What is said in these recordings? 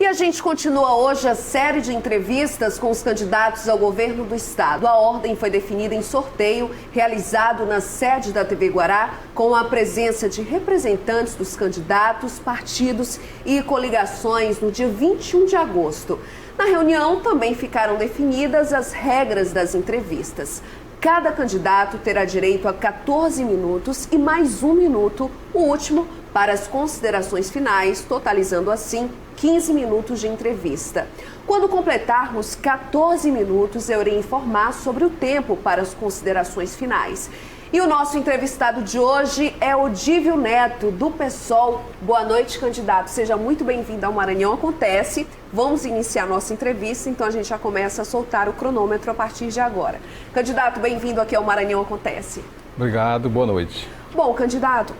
E a gente continua hoje a série de entrevistas com os candidatos ao governo do estado. A ordem foi definida em sorteio realizado na sede da TV Guará, com a presença de representantes dos candidatos, partidos e coligações no dia 21 de agosto. Na reunião também ficaram definidas as regras das entrevistas. Cada candidato terá direito a 14 minutos e mais 1 minuto, o último, para as considerações finais, totalizando assim 15 minutos de entrevista. Quando completarmos 14 minutos, eu irei informar sobre o tempo para as considerações finais. E o nosso entrevistado de hoje é o Dívio Neto, do PSOL. Boa noite, candidato. Seja muito bem-vindo ao Maranhão Acontece. Vamos iniciar nossa entrevista, então a gente já começa a soltar o cronômetro a partir de agora. Candidato, bem-vindo aqui ao Maranhão Acontece. Obrigado, boa noite. Bom, candidato,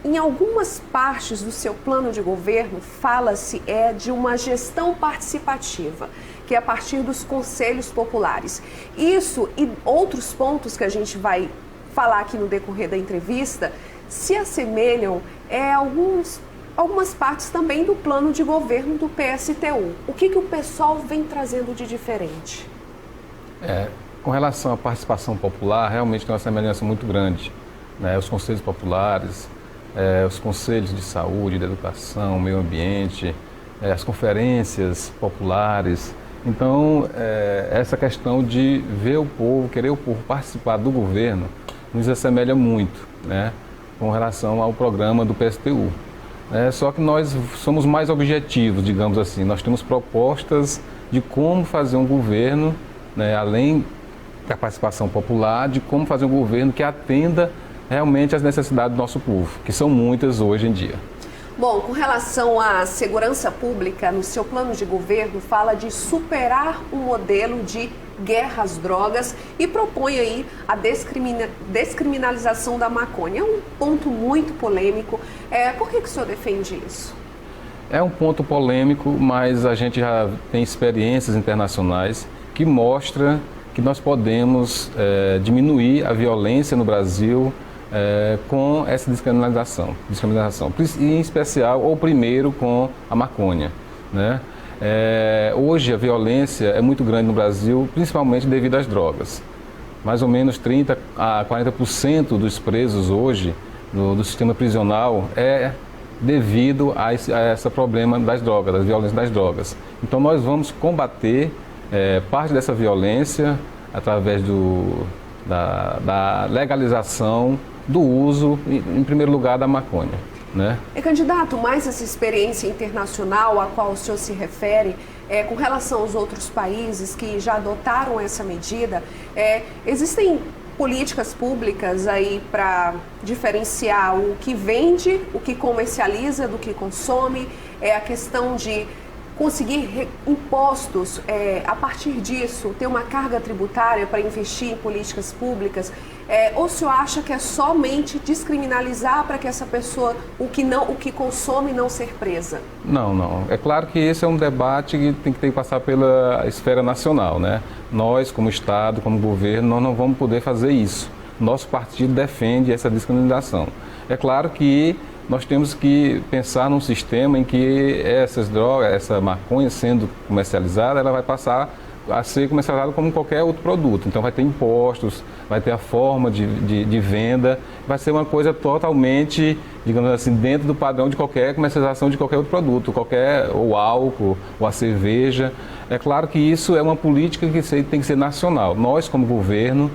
em algumas partes do seu plano de governo, fala-se de uma gestão participativa, que é a partir dos conselhos populares. Isso e outros pontos que a gente vai falar aqui no decorrer da entrevista se assemelham a algumas partes também do plano de governo do PSTU. O que o PSOL vem trazendo de diferente? Com relação à participação popular, realmente tem uma semelhança muito grande, né? Os conselhos populares, os conselhos de saúde, de educação, meio ambiente, as conferências populares. Então, essa questão de ver o povo, querer o povo participar do governo, nos assemelha muito, né, com relação ao programa do PSTU. Só que nós somos mais objetivos, digamos assim. Nós temos propostas de como fazer um governo, né, além da participação popular, de como fazer um governo que atenda realmente as necessidades do nosso povo, que são muitas hoje em dia. Bom, com relação à segurança pública, no seu plano de governo fala de superar o modelo de guerra às drogas e propõe aí a descriminalização da maconha. É um ponto muito polêmico. Por que o senhor defende isso? É um ponto polêmico, mas a gente já tem experiências internacionais que mostram que nós podemos diminuir a violência no Brasil com essa descriminalização, e em especial, ou primeiro, com a maconha, né? Hoje a violência é muito grande no Brasil, principalmente devido às drogas. Mais ou menos 30% a 40% dos presos hoje do sistema prisional é devido a esse problema das drogas, da violência das drogas. Então nós vamos combater parte dessa violência através da legalização do uso, em primeiro lugar, da maconha, né? Candidato, mais essa experiência internacional a qual o senhor se refere, com relação aos outros países que já adotaram essa medida, existem políticas públicas aí para diferenciar o que vende, o que comercializa do que consome, a questão de conseguir impostos, a partir disso, ter uma carga tributária para investir em políticas públicas, ou o senhor acha que é somente descriminalizar para que essa pessoa, o que consome, não ser presa? Não. É claro que esse é um debate que tem que passar pela esfera nacional, né? Nós, como Estado, como governo, nós não vamos poder fazer isso. Nosso partido defende essa descriminalização. É claro que nós temos que pensar num sistema em que essas drogas, essa maconha sendo comercializada, ela vai passar a ser comercializada como qualquer outro produto. Então vai ter impostos, vai ter a forma de venda, vai ser uma coisa totalmente, digamos assim, dentro do padrão de qualquer comercialização de qualquer outro produto, ou álcool, ou a cerveja. É claro que isso é uma política que tem que ser nacional. Nós, como governo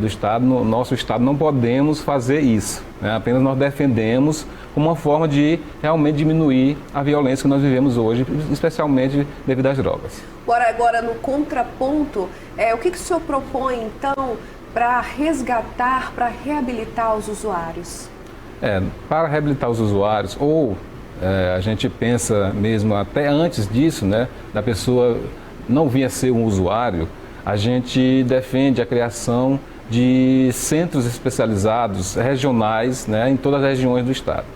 do Estado, no nosso Estado, não podemos fazer isso, né? Apenas nós defendemos como uma forma de realmente diminuir a violência que nós vivemos hoje, especialmente devido às drogas. Agora no contraponto, o que o senhor propõe, então, para resgatar, para reabilitar os usuários? Para reabilitar os usuários, a gente pensa mesmo até antes disso, né, da pessoa não vir a ser um usuário, a gente defende a criação de centros especializados regionais, né, em todas as regiões do estado.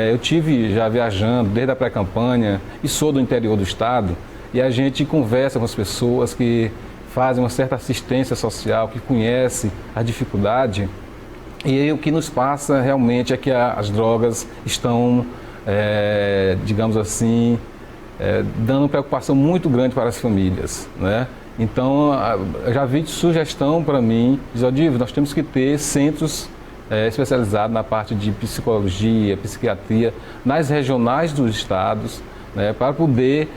Eu tive já viajando desde a pré-campanha e sou do interior do estado, e a gente conversa com as pessoas que fazem uma certa assistência social, que conhecem a dificuldade, e aí o que nos passa realmente é que as drogas estão, digamos assim, dando preocupação muito grande para as famílias, né? Então, eu já vi sugestão para mim, diz, Odivo, nós temos que ter centros especializados na parte de psicologia, psiquiatria, nas regionais dos estados, né, para poder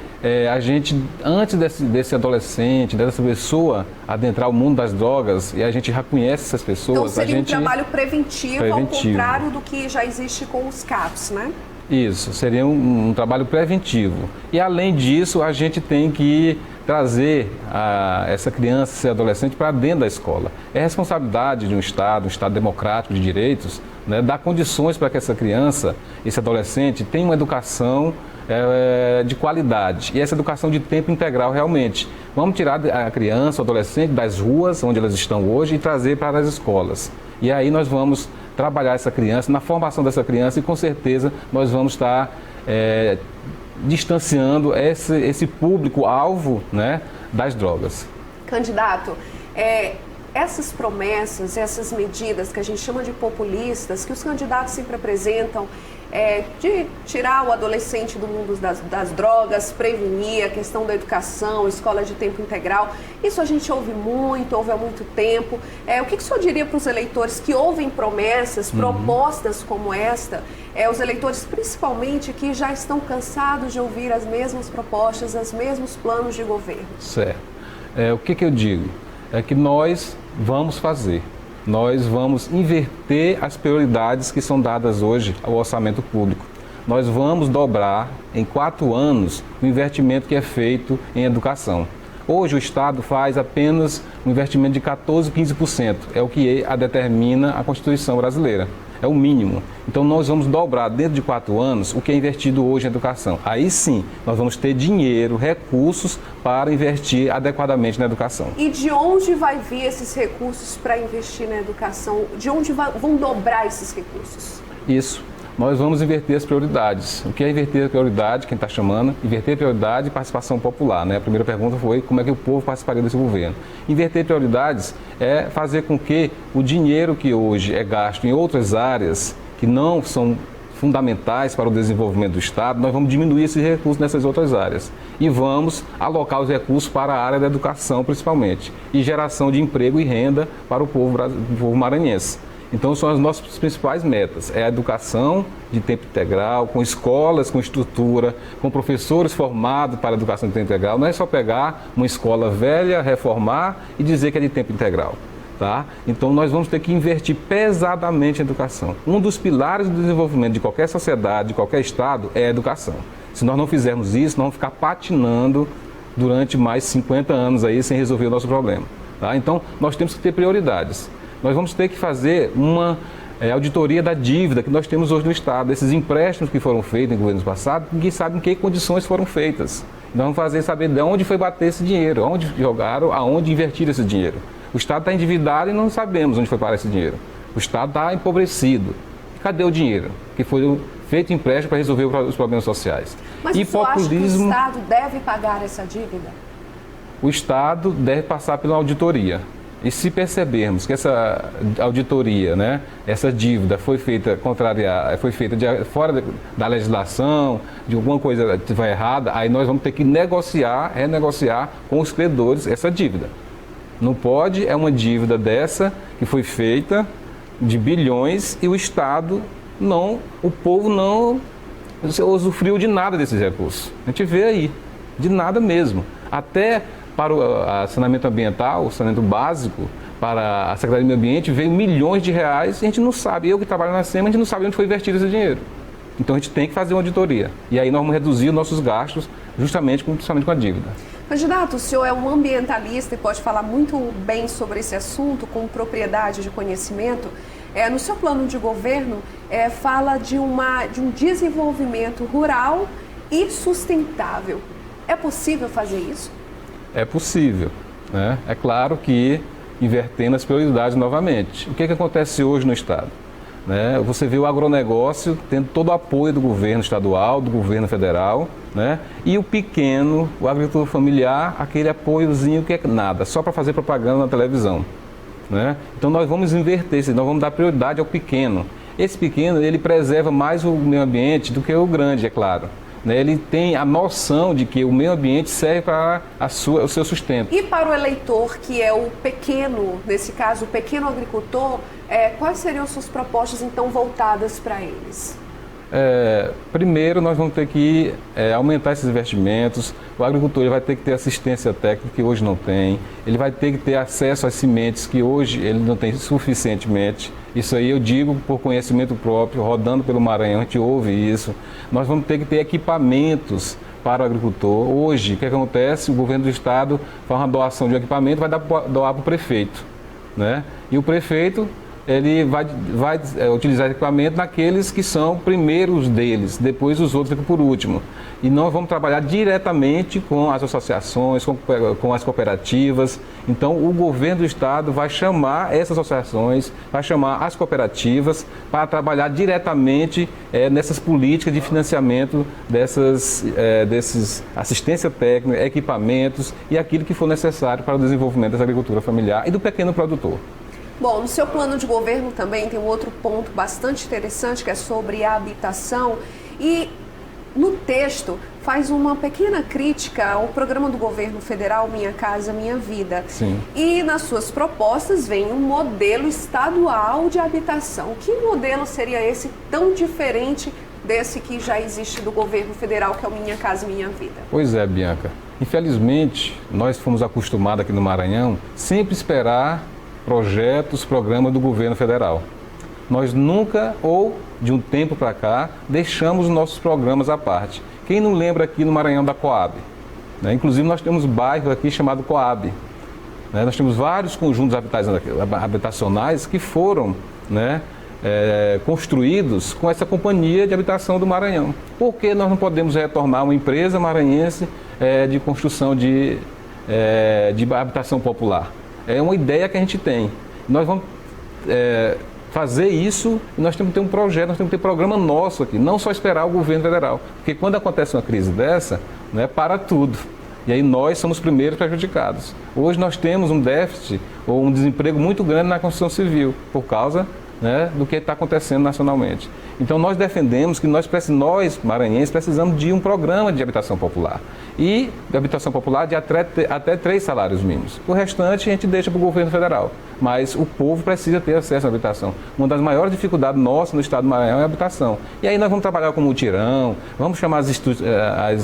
a gente, antes desse adolescente, dessa pessoa adentrar o mundo das drogas, e a gente já conhece essas pessoas... Então seria a gente, um trabalho preventivo, ao contrário do que já existe com os CAPs, né? Isso, seria um trabalho preventivo. E além disso, a gente tem que trazer essa criança, esse adolescente para dentro da escola. É responsabilidade de um Estado democrático de direitos, né, dar condições para que essa criança, esse adolescente, tenha uma educação de qualidade. E essa educação de tempo integral realmente. Vamos tirar a criança, o adolescente das ruas, onde elas estão hoje, e trazer para as escolas. E aí nós vamos trabalhar essa criança, na formação dessa criança, e com certeza nós vamos estar distanciando esse público-alvo, né, das drogas. Candidato, essas promessas, essas medidas que a gente chama de populistas, que os candidatos sempre apresentam, de tirar o adolescente do mundo das drogas, prevenir a questão da educação, escola de tempo integral, isso a gente ouve há muito tempo. O que o senhor diria para os eleitores que ouvem promessas, propostas como esta, os eleitores principalmente que já estão cansados de ouvir as mesmas propostas, os mesmos planos de governo? Certo. O que eu digo? É que nós vamos fazer. Nós vamos inverter as prioridades que são dadas hoje ao orçamento público. Nós vamos dobrar em 4 anos o investimento que é feito em educação. Hoje o Estado faz apenas um investimento de 14%, 15%. É o que determina a Constituição brasileira. É o mínimo. Então nós vamos dobrar dentro de 4 anos o que é investido hoje em educação. Aí sim, nós vamos ter dinheiro, recursos para investir adequadamente na educação. E de onde vai vir esses recursos para investir na educação? De onde vão dobrar esses recursos? Isso. Nós vamos inverter as prioridades. O que é inverter a prioridade? Quem está chamando? Inverter a prioridade e participação popular, né? A primeira pergunta foi como é que o povo participaria desse governo. Inverter prioridades é fazer com que o dinheiro que hoje é gasto em outras áreas, que não são fundamentais para o desenvolvimento do Estado, nós vamos diminuir esses recursos nessas outras áreas. E vamos alocar os recursos para a área da educação, principalmente. E geração de emprego e renda para o povo maranhense. Então, são as nossas principais metas. É a educação de tempo integral, com escolas, com estrutura, com professores formados para a educação de tempo integral. Não é só pegar uma escola velha, reformar e dizer que é de tempo integral. Tá? Então, nós vamos ter que investir pesadamente em educação. Um dos pilares do desenvolvimento de qualquer sociedade, de qualquer Estado, é a educação. Se nós não fizermos isso, nós vamos ficar patinando durante mais 50 anos aí sem resolver o nosso problema. Tá? Então, nós temos que ter prioridades. Nós vamos ter que fazer uma auditoria da dívida que nós temos hoje no Estado, esses empréstimos que foram feitos em governos passados, ninguém sabe em que condições foram feitas. Nós vamos saber de onde foi bater esse dinheiro, onde jogaram, aonde investir esse dinheiro. O Estado está endividado e não sabemos onde foi parar esse dinheiro. O Estado está empobrecido. Cadê o dinheiro que foi feito empréstimo para resolver os problemas sociais? Mas o senhor acha que o Estado deve pagar essa dívida? O Estado deve passar pela auditoria. E se percebermos que essa auditoria, né, essa dívida foi feita fora da legislação, de alguma coisa que estiver errada, aí nós vamos ter que renegociar com os credores essa dívida. Não pode, uma dívida dessa que foi feita de bilhões e o Estado o povo não usufruiu de nada desses recursos. A gente vê aí, de nada mesmo. Até para o saneamento ambiental, o saneamento básico, para a Secretaria do Meio Ambiente, veio milhões de reais e a gente não sabe. Eu que trabalho na SEMA, a gente não sabe onde foi investido esse dinheiro. Então a gente tem que fazer uma auditoria. E aí nós vamos reduzir os nossos gastos, principalmente com a dívida. Candidato, o senhor é um ambientalista e pode falar muito bem sobre esse assunto, com propriedade de conhecimento. No seu plano de governo, fala de um desenvolvimento rural e sustentável. É possível fazer isso? É possível, né? É claro que invertendo as prioridades novamente. O que acontece hoje no Estado? Né? Você vê o agronegócio tendo todo o apoio do governo estadual, do governo federal, né? E o pequeno, o agricultor familiar, aquele apoiozinho que é nada, só para fazer propaganda na televisão. Né? Então nós vamos inverter isso, nós vamos dar prioridade ao pequeno. Esse pequeno, ele preserva mais o meio ambiente do que o grande, é claro. né, ele tem a noção de que o meio ambiente serve para o seu sustento. E para o eleitor, que é o pequeno, nesse caso, o pequeno agricultor, quais seriam suas propostas, então, voltadas para eles? Primeiro, nós vamos ter que aumentar esses investimentos. O agricultor ele vai ter que ter assistência técnica, que hoje não tem. Ele vai ter que ter acesso às sementes, que hoje ele não tem suficientemente. Isso aí eu digo por conhecimento próprio, rodando pelo Maranhão, a gente ouve isso. Nós vamos ter que ter equipamentos para o agricultor. Hoje, o que acontece? O governo do estado faz uma doação de um equipamento, vai doar para o prefeito, né? E o prefeito ele vai utilizar equipamento naqueles que são primeiros deles, depois os outros ficam por último. E nós vamos trabalhar diretamente com as associações, com as cooperativas. Então, o governo do estado vai chamar essas associações, vai chamar as cooperativas para trabalhar diretamente nessas políticas de financiamento desses assistência técnica, equipamentos e aquilo que for necessário para o desenvolvimento da agricultura familiar e do pequeno produtor. Bom, no seu plano de governo também tem um outro ponto bastante interessante, que é sobre a habitação. E no texto faz uma pequena crítica ao programa do governo federal Minha Casa Minha Vida. Sim. E nas suas propostas vem um modelo estadual de habitação. Que modelo seria esse tão diferente desse que já existe do governo federal, que é o Minha Casa Minha Vida? Pois é, Bianca. Infelizmente, nós fomos acostumados aqui no Maranhão sempre esperar projetos, programas do governo federal. Nós nunca, ou de um tempo para cá, deixamos nossos programas à parte. Quem não lembra aqui no Maranhão da Coab? Né? Inclusive nós temos bairro aqui chamado Coab. Né? Nós temos vários conjuntos habitacionais que foram, né, construídos com essa companhia de habitação do Maranhão. Por que nós não podemos retornar uma empresa maranhense de construção de habitação popular? É uma ideia que a gente tem. Nós vamos fazer isso e nós temos que ter um projeto, nós temos que ter programa nosso aqui, não só esperar o governo federal. Porque quando acontece uma crise dessa, né, para tudo. E aí nós somos os primeiros prejudicados. Hoje nós temos um déficit ou um desemprego muito grande na construção civil, por causa, né, do que está acontecendo nacionalmente. Então nós defendemos que nós maranhenses precisamos de um programa de habitação popular. E de habitação popular de até 3 salários mínimos. O restante a gente deixa para o governo federal. Mas o povo precisa ter acesso à habitação. Uma das maiores dificuldades nossas no estado do Maranhão é a habitação. E aí nós vamos trabalhar com o mutirão, vamos chamar as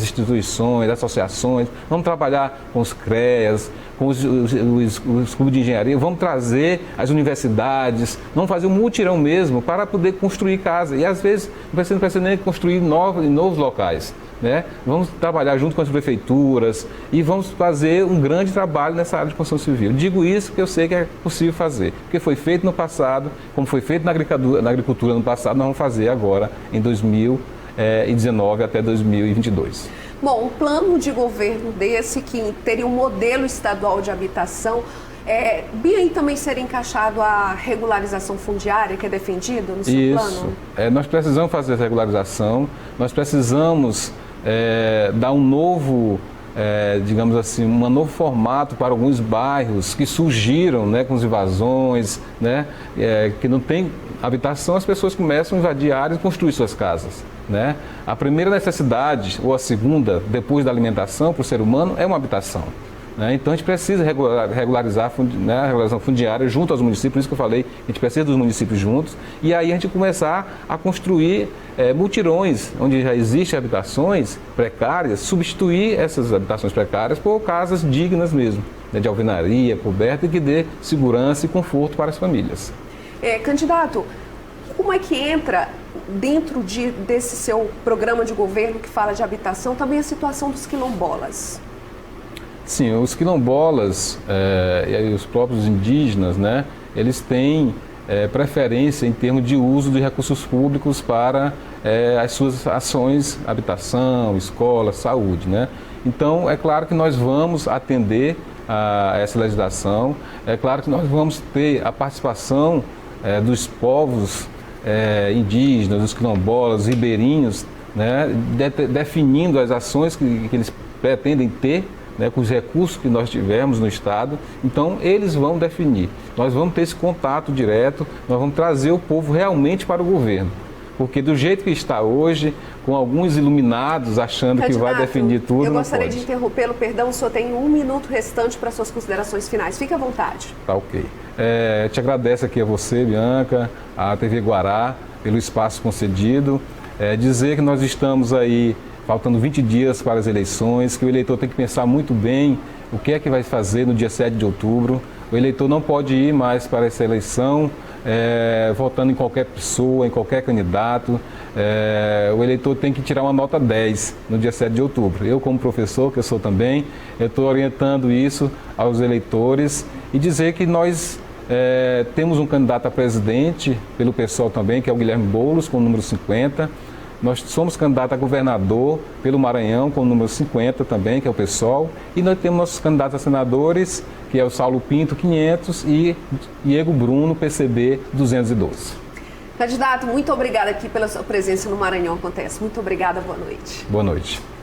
instituições, as associações, vamos trabalhar com os CREAS, com os clubes de engenharia, vamos trazer as universidades, vamos fazer um mutirão mesmo para poder construir casa. E às vezes não precisa nem construir em novos locais. Né? Vamos trabalhar junto com as prefeituras e vamos fazer um grande trabalho nessa área de construção civil. Digo isso porque eu sei que é possível fazer, porque foi feito no passado, como foi feito na agricultura no passado, nós vamos fazer agora em 2019 até 2022. Bom, um plano de governo desse que teria um modelo estadual de habitação, bem também seria encaixado a regularização fundiária que é defendida no seu plano? Isso, nós precisamos fazer essa regularização, nós precisamos dar um novo, digamos assim, um novo formato para alguns bairros que surgiram, né, com as invasões, né, que não tem habitação, as pessoas começam a invadir áreas e construir suas casas. Né? A primeira necessidade, ou a segunda, depois da alimentação para o ser humano, é uma habitação. Né? Então a gente precisa regularizar a regulação fundiária junto aos municípios, por isso que eu falei, a gente precisa dos municípios juntos, e aí a gente começar a construir mutirões, onde já existem habitações precárias, substituir essas habitações precárias por casas dignas mesmo, né? De alvenaria, coberta, e que dê segurança e conforto para as famílias. Candidato, como é que entra dentro desse seu programa de governo que fala de habitação também a situação dos quilombolas? Sim, os quilombolas e os próprios indígenas, né, eles têm preferência em termos de uso de recursos públicos para as suas ações, habitação, escola, saúde, né? Então, é claro que nós vamos atender a essa legislação, é claro que nós vamos ter a participação dos povos indígenas, dos quilombolas, dos ribeirinhos, né, definindo as ações que eles pretendem ter, né, com os recursos que nós tivermos no Estado. Então, eles vão definir. Nós vamos ter esse contato direto, nós vamos trazer o povo realmente para o governo. porque do jeito que está hoje, com alguns iluminados achando que vai definir tudo, eu não gostaria pode. de interrompê-lo, perdão, o senhor tem 1 minuto restante para suas considerações finais. Fique à vontade. Tá ok. Te agradeço aqui a você, Bianca, a TV Guará, pelo espaço concedido. Dizer que nós estamos aí, faltando 20 dias para as eleições, que o eleitor tem que pensar muito bem o que é que vai fazer no dia 7 de outubro. O eleitor não pode ir mais para essa eleição votando em qualquer pessoa, em qualquer candidato. O eleitor tem que tirar uma nota 10 no dia 7 de outubro. Eu, como professor, que eu sou também, eu estou orientando isso aos eleitores e dizer que nós temos um candidato a presidente, pelo PSOL também, que é o Guilherme Boulos, com o número 50. Nós somos candidato a governador pelo Maranhão, com o número 50 também, que é o PSOL. E nós temos nossos candidatos a senadores, que é o Saulo Pinto, 500, e Diego Bruno, PCB, 212. Candidato, muito obrigada aqui pela sua presença no Maranhão Acontece. Muito obrigada, boa noite. Boa noite.